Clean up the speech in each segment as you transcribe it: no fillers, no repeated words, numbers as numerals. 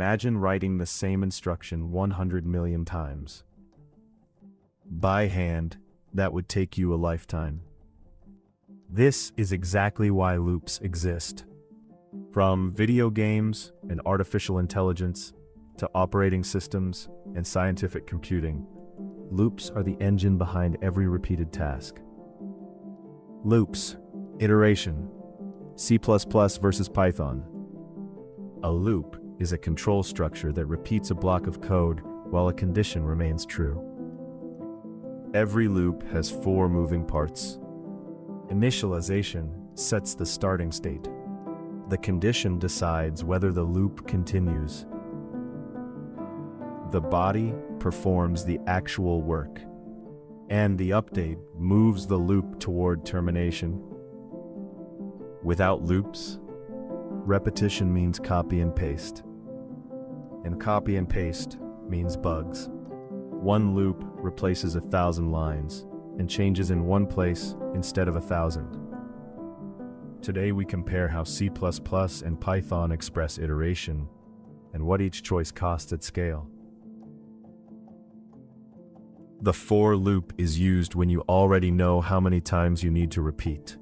Imagine writing the same instruction 100 million times. By hand, that would take you a lifetime. This is exactly why loops exist. From video games and artificial intelligence to operating systems and scientific computing, loops are the engine behind every repeated task. Loops, iteration, C++ versus Python. A loop is a control structure that repeats a block of code while a condition remains true. Every loop has 4 moving parts. Initialization sets the starting state. The condition decides whether the loop continues. The body performs the actual work, and the update moves the loop toward termination. Without loops, repetition means copy and paste, and copy and paste means bugs. One loop replaces 1,000 lines and changes in one place instead of 1,000. Today we compare how C++ and Python express iteration and what each choice costs at scale. The for loop is used when you already know how many times you need to repeat.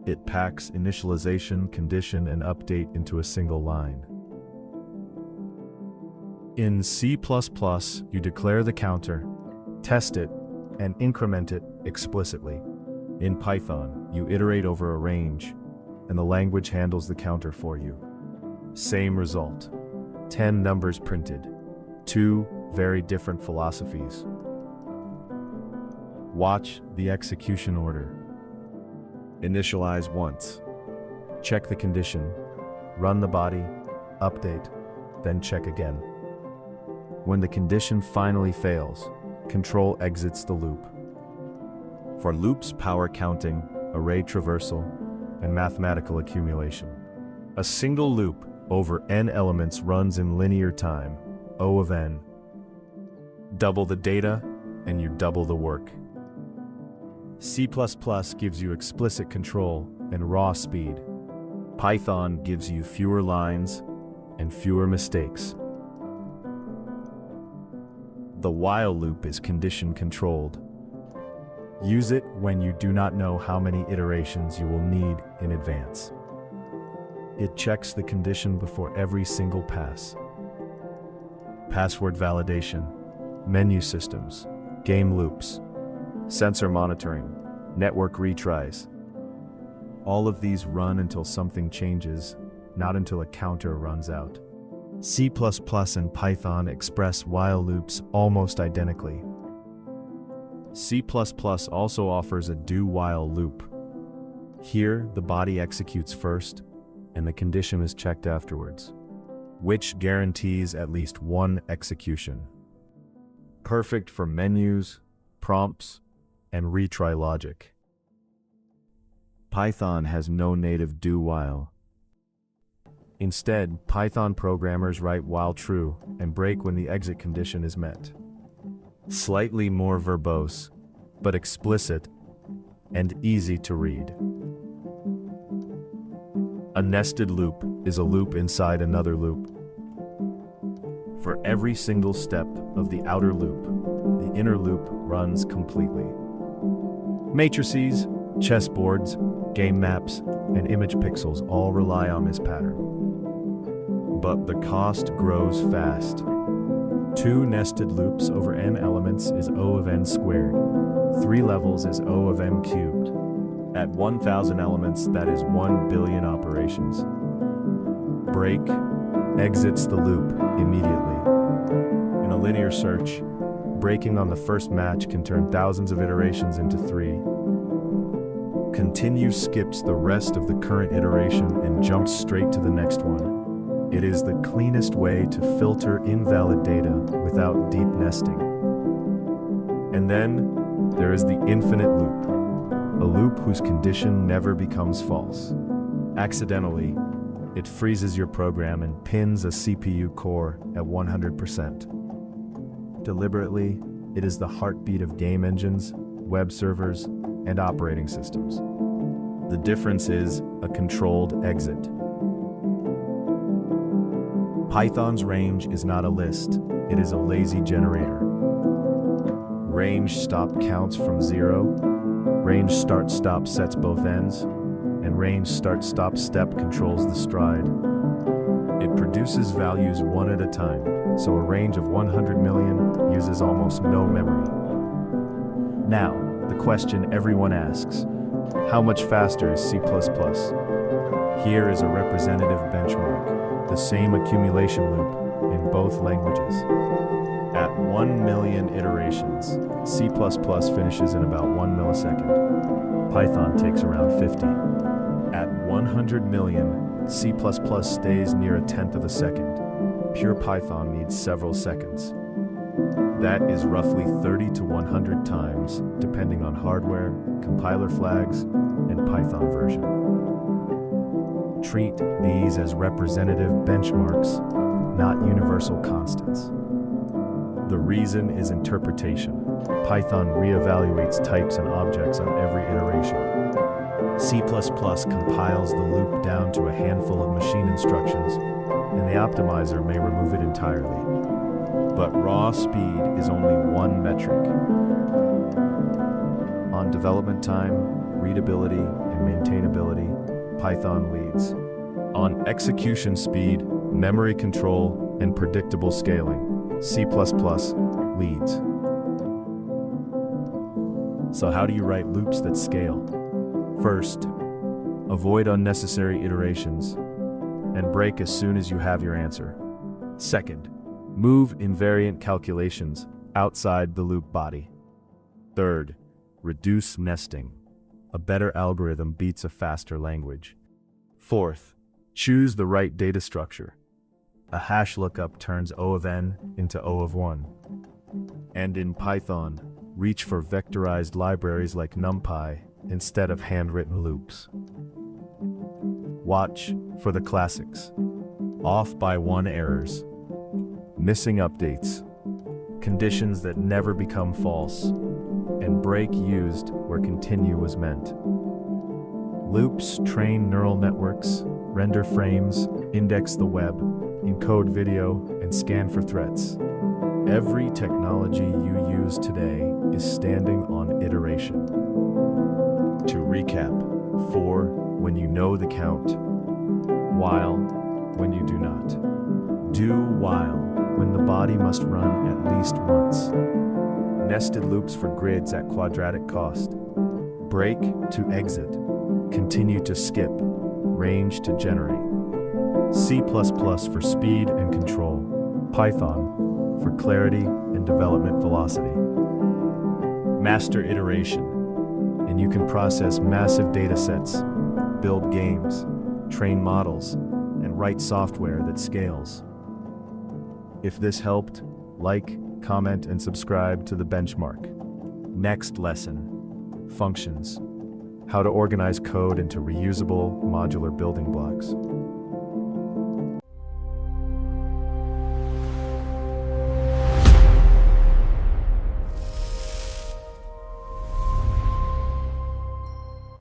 It packs initialization, condition, and update into a single line. In C++, you declare the counter, test it, and increment it explicitly. In Python, you iterate over a range, and the language handles the counter for you. Same result. 10 numbers printed. 2 very different philosophies. Watch the execution order. Initialize once. Check the condition. Run the body. Update. Then check again. When the condition finally fails, control exits the loop. For loops, power counting, array traversal, and mathematical accumulation. A single loop over n elements runs in linear time, O of n. Double the data, and you double the work. C++ gives you explicit control and raw speed. Python gives you fewer lines and fewer mistakes. The while loop is condition controlled. Use it when you do not know how many iterations you will need in advance. It checks the condition before every single pass. Password validation, menu systems, game loops, sensor monitoring, network retries. All of these run until something changes, not until a counter runs out. C++ and Python express while loops almost identically. C++ also offers a do-while loop. Here, the body executes first, and the condition is checked afterwards, which guarantees at least one execution. Perfect for menus, prompts, and retry logic. Python has no native do-while. Instead, Python programmers write while true and break when the exit condition is met. Slightly more verbose, but explicit and easy to read. A nested loop is a loop inside another loop. For every single step of the outer loop, the inner loop runs completely. Matrices, chessboards, game maps, and image pixels all rely on this pattern. But the cost grows fast. 2 nested loops over n elements is O of n squared. 3 levels is O of m cubed. At 1,000 elements, that is 1 billion operations. Break exits the loop immediately. In a linear search, breaking on the first match can turn thousands of iterations into 3. Continue skips the rest of the current iteration and jumps straight to the next one. It is the cleanest way to filter invalid data without deep nesting. And then there is the infinite loop, a loop whose condition never becomes false. Accidentally, it freezes your program and pins a CPU core at 100%. Deliberately, it is the heartbeat of game engines, web servers, and operating systems. The difference is a controlled exit. Python's range is not a list, it is a lazy generator. Range stop counts from 0, range start stop sets both ends, and range start stop step controls the stride. It produces values one at a time, so a range of 100 million uses almost no memory. Now, the question everyone asks, how much faster is C++? Here is a representative benchmark, the same accumulation loop in both languages. At 1 million iterations, C++ finishes in about 1 millisecond. Python takes around 50. At 100 million, C++ stays near a tenth of a second. Pure Python needs several seconds. That is roughly 30 to 100 times, depending on hardware, compiler flags, and Python version. Treat these as representative benchmarks, not universal constants. The reason is interpretation. Python reevaluates types and objects on every iteration. C++ compiles the loop down to a handful of machine instructions, and the optimizer may remove it entirely. But raw speed is only one metric. On development time, readability, and maintainability, Python leads. On execution speed, memory control, and predictable scaling, C++ leads. So how do you write loops that scale? First, avoid unnecessary iterations and break as soon as you have your answer. Second, move invariant calculations outside the loop body. Third, reduce nesting. A better algorithm beats a faster language. Fourth, choose the right data structure. A hash lookup turns O of n into O of 1. And in Python, reach for vectorized libraries like NumPy instead of handwritten loops. Watch for the classics. Off by 1 errors, missing updates, conditions that never become false, and break used where continue was meant. Loops train neural networks, render frames, index the web, encode video, and scan for threats. Every technology you use today is standing on iteration. To recap, for when you know the count, while when you do not, do while when the body must run at least once, nested loops for grids at quadratic cost, break to exit, continue to skip, range to generate, C++ for speed and control, Python for clarity and development velocity. Master iteration, and you can process massive data sets, build games, train models, and write software that scales. If this helped, like, comment, and subscribe to the benchmark. Next lesson, functions. How to organize code into reusable, modular building blocks.